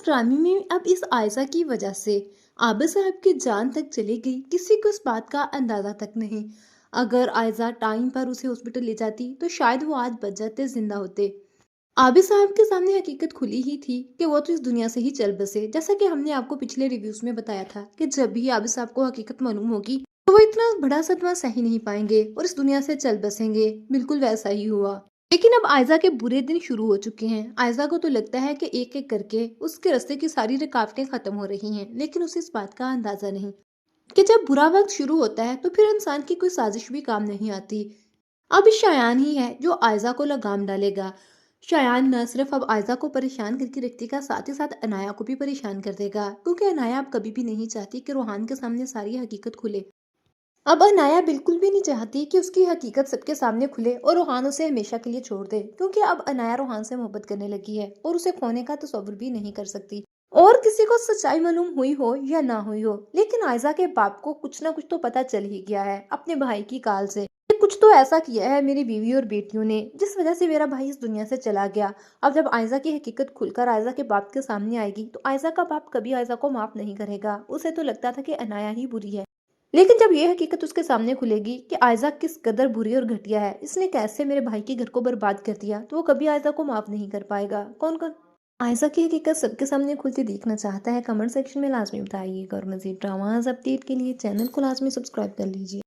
ड्रामे में अब इस आयशा की वजह से आबिद साहब की जान तक चली गई, किसी को इस बात का अंदाजा तक नहीं। अगर आयशा टाइम पर उसे हॉस्पिटल ले जाती तो शायद वो आज बच जाते, जिंदा होते। आबिद साहब के सामने हकीकत खुली ही थी कि वो तो इस दुनिया से ही चल बसे। जैसा कि हमने आपको पिछले रिव्यूज में बताया था कि जब भी आबिद साहब को हकीकत मालूम होगी तो वो इतना बड़ा सदमा सही नहीं पाएंगे और इस दुनिया से चल बसेंगे। बिल्कुल वैसा ही हुआ। लेकिन अब आयजा के बुरे दिन शुरू हो चुके हैं। आयजा को तो लगता है कि एक एक करके उसके रास्ते की सारी रुकावटें खत्म हो रही हैं, लेकिन उसे इस बात का अंदाजा नहीं कि जब बुरा वक्त शुरू होता है तो फिर इंसान की कोई साजिश भी काम नहीं आती। अब इस शायान ही है जो आयजा को लगाम डालेगा। शायान न सिर्फ अब आयजा को परेशान करके रखेगा, साथ ही साथ अनाया को भी परेशान कर देगा, क्योंकि अनाया अब कभी भी नहीं चाहती कि रोहान के सामने सारी हकीकत खुले। अब अनाया बिल्कुल भी नहीं चाहती कि उसकी हकीकत सबके सामने खुले और रोहान उसे हमेशा के लिए छोड़ दे, क्योंकि अब अनाया रोहान से मोहब्बत करने लगी है और उसे खोने का तसव्वुर भी नहीं कर सकती। और किसी को सच्चाई मालूम हुई हो या ना हुई हो, लेकिन आयजा के बाप को कुछ ना कुछ तो पता चल ही गया है अपने भाई की काल से कि कुछ तो ऐसा किया है मेरी बीवी और बेटियों ने जिस वजह से मेरा भाई इस दुनिया से चला गया। अब जब आयजा की हकीकत खुलकर आयजा के बाप के सामने आएगी तो आयजा का बाप कभी आयजा को माफ नहीं करेगा। उसे तो लगता था कि अनाया ही बुरी है, लेकिन जब ये हकीकत उसके सामने खुलेगी कि आयजा किस कदर बुरी और घटिया है, इसने कैसे मेरे भाई के घर को बर्बाद कर दिया, तो वो कभी आयजा को माफ नहीं कर पाएगा। कौन कौन आयजा की हकीकत सबके सामने खुलती देखना चाहता है, कमेंट सेक्शन में लाजमी बताइएगा। और मजीद ड्रामाज अपडेट के लिए चैनल को लाजमी सब्सक्राइब कर लीजिए।